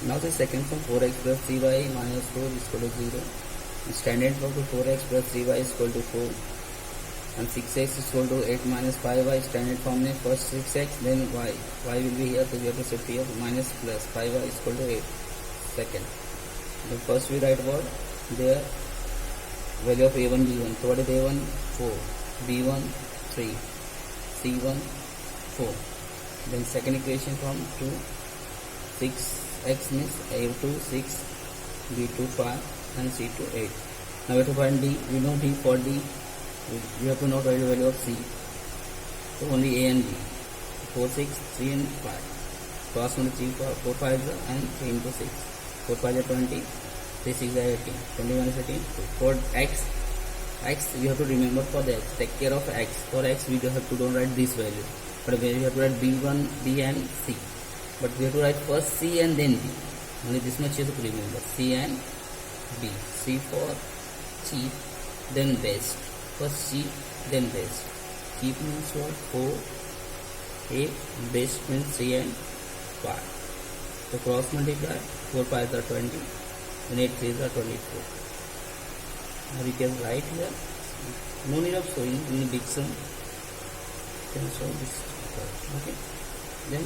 Now the second form 4x plus 3y minus 4 is equal to 0. Standard form to 4x plus 3y is equal to 4. And 6x is equal to 8 minus 5y. Standard form में first 6x then y. Y will be here, so we have to shift here minus plus 5y is equal to 8. Second. Then first we write what? There value of a1 b1. So what is a1? 4. b1 3. c1 4. Then second equation from 2. 6x means a2 6, b2 5 and c2 8. Now we have to find d. We know d. For d we have to know the value of c. So only a and b. 4 6 3 and 5. Cross multiply 4 5 and 3 into 6. 4 5 is 20. 3 6 is 18. 21 is 18. For x we have to remember for the x. Take care of x. For x we don't write this value. But we have to write b1, b and c. But we have to write first c and then b. Only this much you have to remember. C and b. C for cheap, then best. First C, then best. Cheap means what? 4, 8, best means 3 and 5. So cross multiply, 4 5 are 20, and 8 3 are 24. Now we can write here. No need of showing in the big sum. Can show this. Okay. Then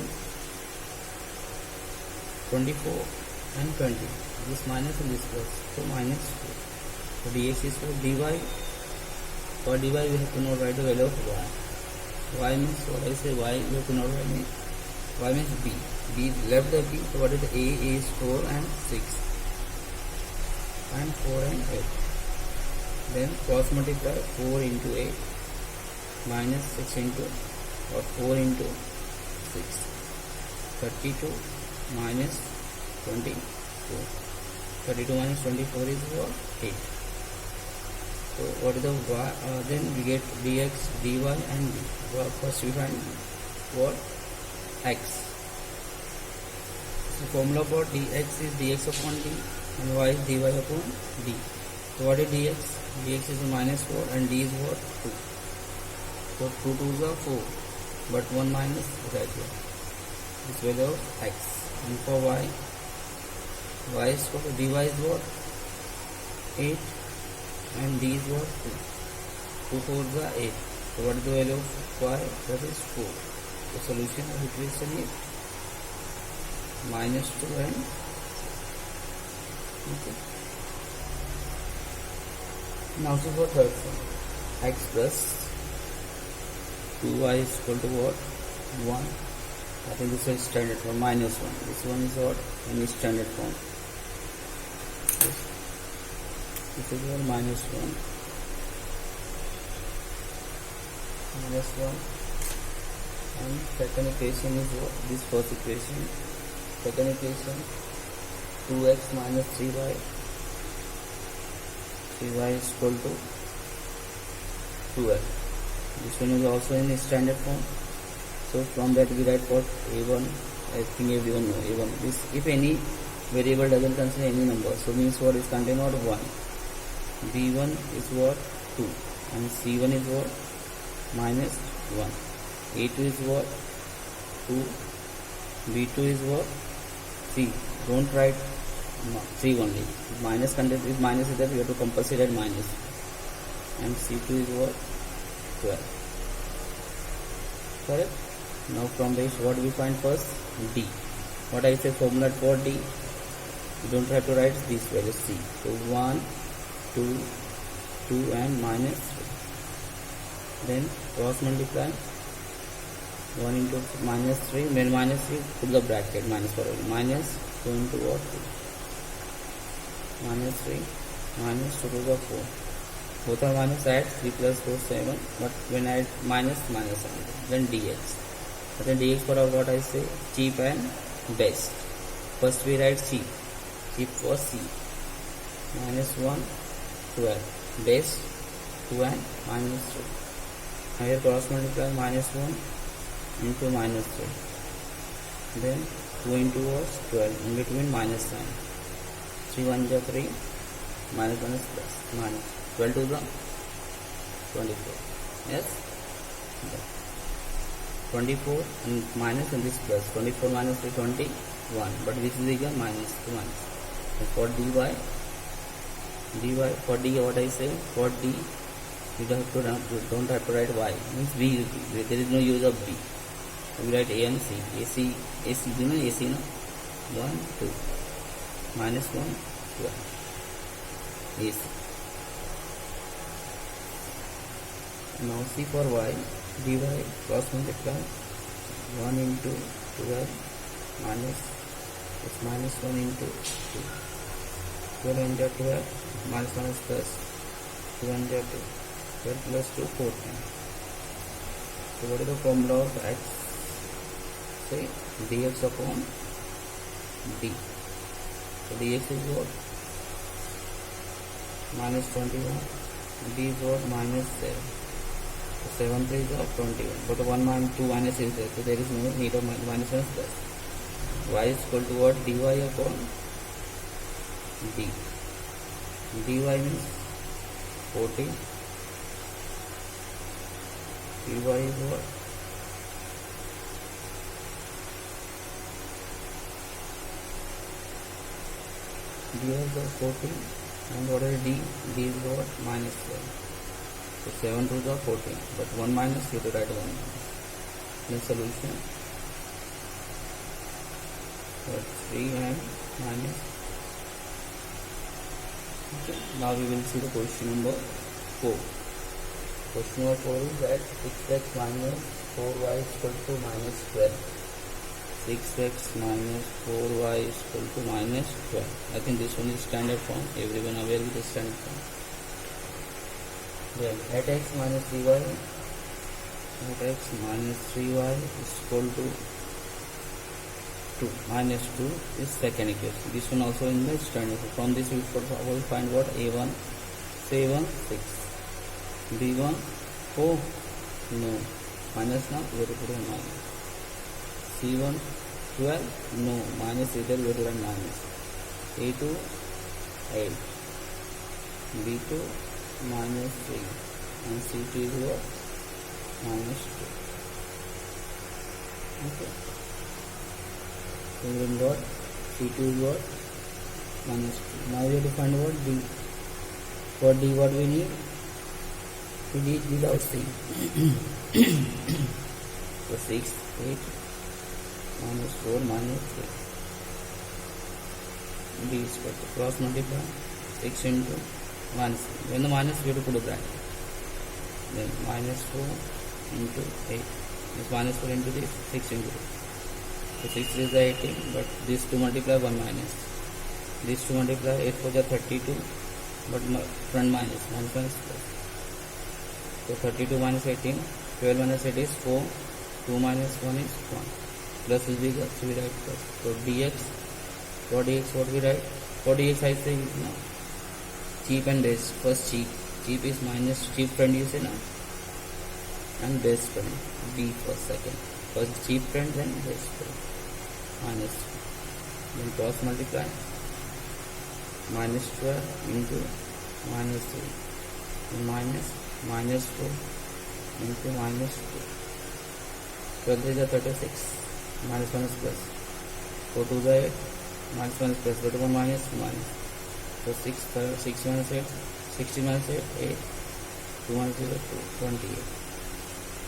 24 and 20. This minus and this plus. So minus 4. So dx is 4. dy. For dy we have to know write the value of y. Y means what I say y we have to know write y means b. B left the b. So what is the a is 4 and 6 and 4 and 8. Then cross multiply 4 into 8 minus 6 into or 4 into 6. 32 minus 24. 32 minus 24 is what? 8. So what is the y? Then we get dx, dy and d. First we find what? X. So formula for dx is dx upon d and y is dy upon d. So what is dx? Dx is minus 4 and d is what? 2. So 2 2s are 4, but 1 minus is right here. This value of x. And for y is what? dy is what? 8 and d is what? 2. 2 4s are 8. So what is the value of y? That is 4. The solution of equation is minus 2 and okay. Now this is what third form. X plus 2y is equal to what? 1. I think this is standard form. Minus 1. This one is what? In standard form. This is what? Minus 1. Minus 1. And second equation is what? This first equation. Second equation 2x minus 3y. 3y is equal to 12. This one is also in standard form. So from that we write what? a1. I think everyone know a1. This if any variable doesn't contain any number, so means what is contained what? 1. b1 is what? 2 and c1 is what? Minus 1. a2 is what? 2. b2 is what? 3. Don't write 3 only. Minus content is minus is that we have to compulsory at minus. And c2 is what? 12. Correct? Now from this what we find first? D. What I say formula for D? You don't have to write this value C. So 1, 2, 2 and minus 3. Then cross multiply 1 into minus 3. When minus 3 put the bracket minus 4. Minus 2 into what? 2. Minus 3 minus 2 to the 4. Both are minus, add 3 plus 4 7. But when I add minus minus then dx. But then dx for what I say? Cheap and best. First we write cheap. Cheap for c. Minus 1 12. Best 2 and minus 3. Now here cross multiply minus 1 into minus 3. Then 2 into was 12. In between minus sign. 3 1 is 3. Minus 1 is plus. Minus 12 to the 24. Yes? Okay. 24 and minus and this plus. 24 minus 3, 21, but this is equal minus to minus. And for dy for d, what I say, for d you don't have to write y, means b, there is no use of b. We write a and c. AC, you know AC, no? 1, 2, minus 1, 12, AC. Now C for y, dy cross multiply 1 into 12 minus this minus 1 into 2. 12 into 12 minus minus plus 2 into 2. 12 plus 2, 14. So what is the formula of x? Say dx upon d. So dx is what? Minus 21. D is what? Minus 7. So 7 3 is of 21. But 1 minus 2 minus is there. So there is no need of minus minus plus. Y is equal to what? Dy upon d. Dy means 14. Dy is what? D is 14, and what is D? D is what? Minus 7. So 7 to the 14, but 1 minus, you have to write 1 minus. The solution, what 3 and minus. Okay. Now we will see the question number 4. Question number 4 is that 6x minus 4y is equal to minus 12. 6x minus 4y is equal to minus 12. I think this one is standard form. Everyone aware with the standard form. Then at x minus 3y, at x minus 3y is equal to 2. Minus 2 is second equation. This one also in the standard form. From this we will find what? A1, say A1 6. B1, oh no, minus now, we have to put a minus. C1 12, no, minus either, we have to write minus. A2 8, B2 minus 3, and C2 is what? Minus 2. Okay. So we will got C2 is what? Minus 2. Now we have to find what? D. For D what we need? We need without C. So 6, 8, minus 4, minus 3. D is equal to cross multiply 6 into minus. When the minus, we have to put a bracket. Then minus 4 into 8. This minus 4 into this, 6 into this. So 6 is the 18, but this to multiply 1 minus. This to multiply 8 for the 32, but front minus, minus minus plus. So 32 minus 18, 12 minus 8 is 4, 2 minus 1 is 1. Plus is bigger, so we write plus. So dx, for dx what we write? For dx I say now, cheap and base. First cheap. Cheap is minus cheap friend you say now. And base friend. B for second. First cheap friend, then base friend. Minus. Then cross multiply. Minus 12 into minus 3. And minus 4 into minus 2. 12 is a 36. Minus minus plus. 4 to the 8. Minus minus plus. But 1 minus minus. So 6 minus 8. 60 minus 8. 8. 2 minus 0. 2. 28.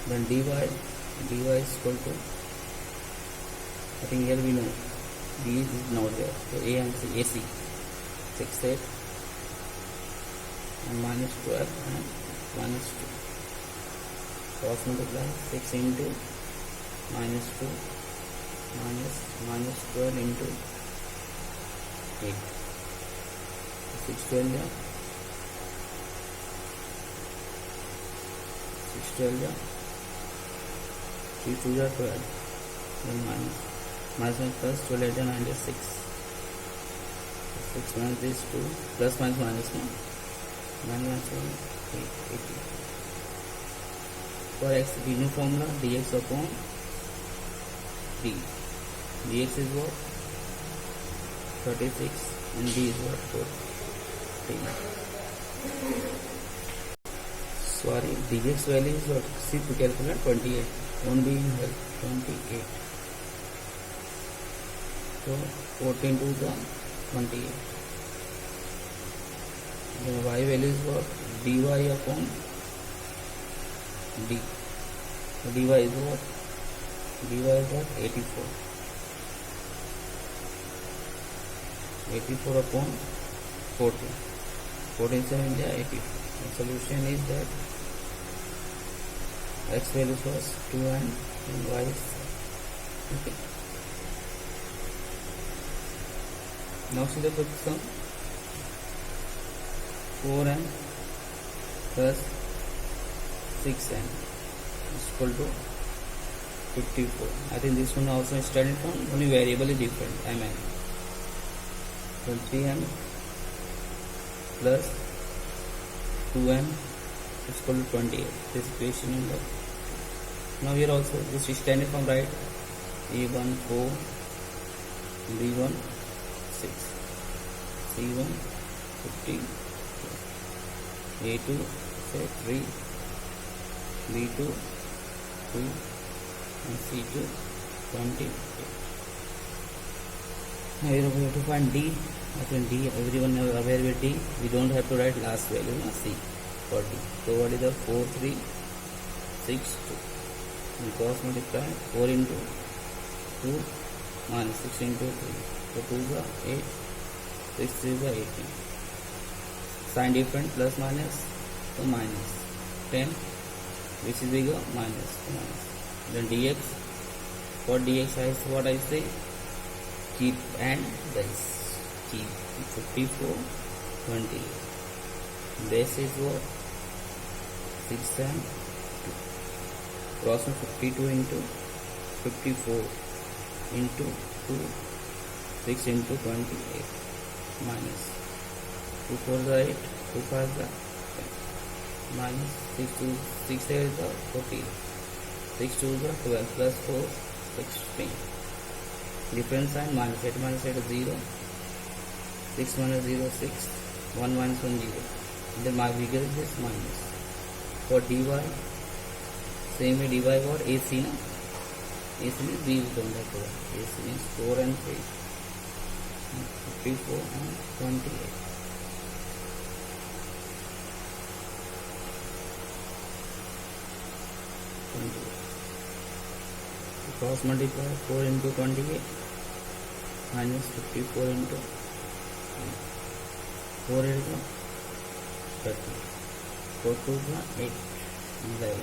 Then dy is equal to, I think here we know d is not there, so a and c, AC 6, 8 and minus 12 and minus 2. Cross multiply 6 into minus 2 minus 12 into 8. 6 12 yeah. 6 12 yeah. 3 2 are 12, then minus plus 12 8 96. 6 minus this 2, plus minus minus 1, minus 1, 8, 80. For x, we know formula dx upon d. Dx is what? 36 and d is what? 14. sorry, dx value is what? See to calculate 28. Won't be in help. 28. So 14 to the 28. The y value is what? dy upon d. So dy is what? dy is what? 84. 84 upon 14. 14 7 is 84. The solution is that x value was 2 and y is 7. Okay. Now see the quick sum. 4n plus 6n is equal to 54. I think this one also is starting from only variable is different. I mean, so 3n plus 2n is equal to 28. This equation number. Now here also this is standing from right. A1 4, B1 6, C1 50, A2 say 3, B2 2, and C2 20. Now here we have to find D. I think D, everyone is aware with D. We don't have to write last value, no? C for D. So what is the 4, 3, 6, 2? We cross multiply 4 into 2 minus 6 into 3. So 2 is 8, 6 is 18. Sign different, plus minus, so minus 10, which is bigger, minus. Then dx, for dx I what I say, keep and this. Keep 54, 20. Base is what? 6 and 2. Cross 52 into 54 into 2, 6 into 28 minus 2 4 is 8, 2 5 is 10 minus 6 2 6 is 14, 6 2 is 12 plus 4 16. Difference sign minus 8 minus 8 is 0, 6 minus 0 6, 1 minus 1 0. Then my figure is this minus. For dy, same way dy for AC na. AC means B is don't have to write. AC means 4 and 3, 54 and 28. Cross multiply 4 into 28 minus 54 into 4 is 30, 4 2 is 8, 11,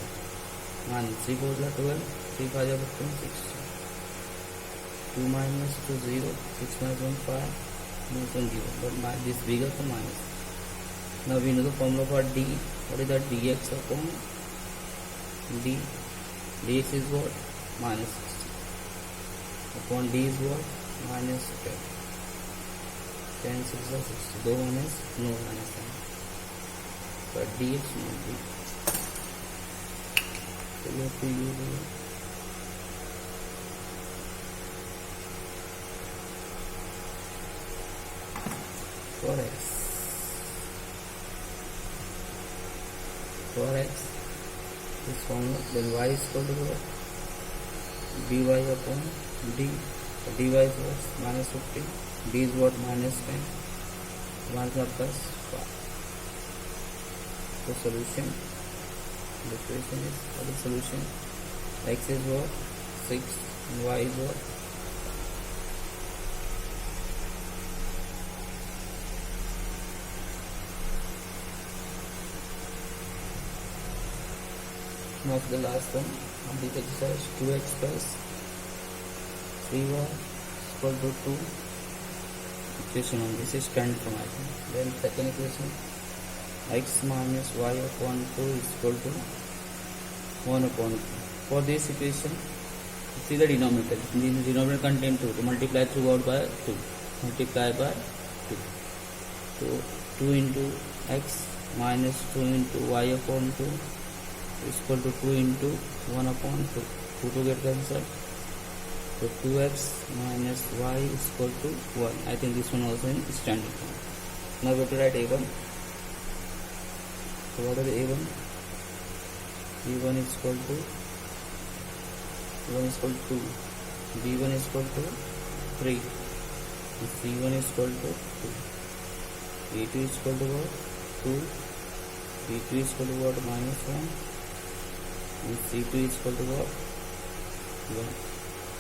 minus 3 4 is 12, 3 5 is 15, 16, 2 minus 2 0, 6 minus 1 5, minus 1 0, but this bigger so minus. Now we know the formula for D. What is that? dx upon D. dx is what? Minus 60. Upon D is what? Minus 10. 10 6 is 60. Though minus, no minus 10. But dx not D. So you have to use it. For x this formula, then y is equal to what? dy upon d. Dy is what? Minus 15. D is what? Minus 10. 1 plus 5. So solution, the equation is, what is solution? X is what? 6 and y is what? Now the last one of this exercise, 2x plus 3y is equal to 2. Equation on this is standard from I think. Then second equation, x minus y upon 2 is equal to 1 upon 2. For this equation, see the denominator. The denominator contain 2. To multiply throughout by 2. Multiply by 2. So 2 into x minus 2 into y upon 2 is equal to 2 into 1 upon 2. 2 to get cancelled. So 2x minus y is equal to 1. I think this one also in standard form. Now we have to write a1. So what is A1? b1 is equal to 2, b1 is equal to 3, c1 is equal to 2, b2 is equal to what? 2, b2 is equal to what? -1, and c2 is equal to what? 1.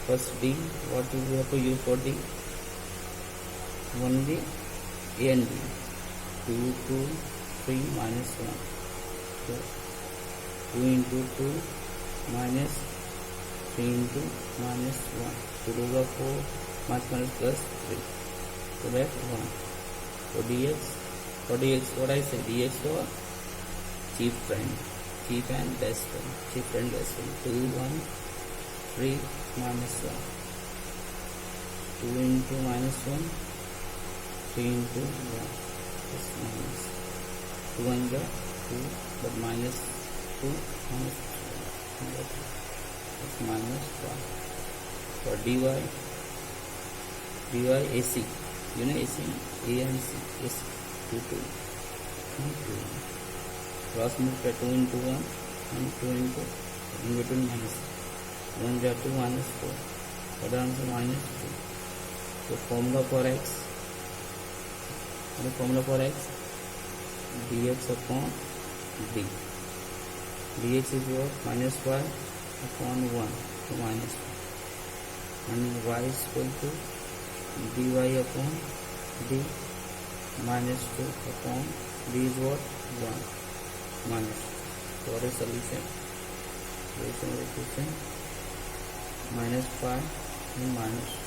First d, what do we have to use for d? Only a and b. 2, 2, 3, -1. So 2 into 2 minus 3 into -1. 2 to the 4, minus plus 3. So that's 1. So dx, what I say? dx for chief and best friend. 2, 1, 3, -1. 2 into -1, 3 into 1. Plus minus. 2 and 2, but minus 2, minus 2. That's -1. For dy AC. You know AC? A and C. AC. 2, 2. And 2. Cross multiply 2 into 1 and 2 into, in between minus. 1 × 2, -4. So the answer -2. So formula for x. The formula for x, dx upon d. dx is what? -y upon 1, so -1. And y is equal to dy upon d, -2 upon d is what? 1, -2. So what is solution? Solution of the equation -5 and -2.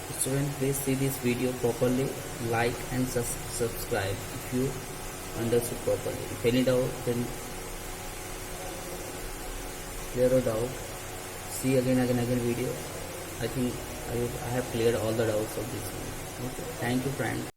Students, please see this video properly, like and subscribe if you understood properly. If any doubt, then clear a doubt. See again video. I think I have cleared all the doubts of this video. Okay. Thank you, friends.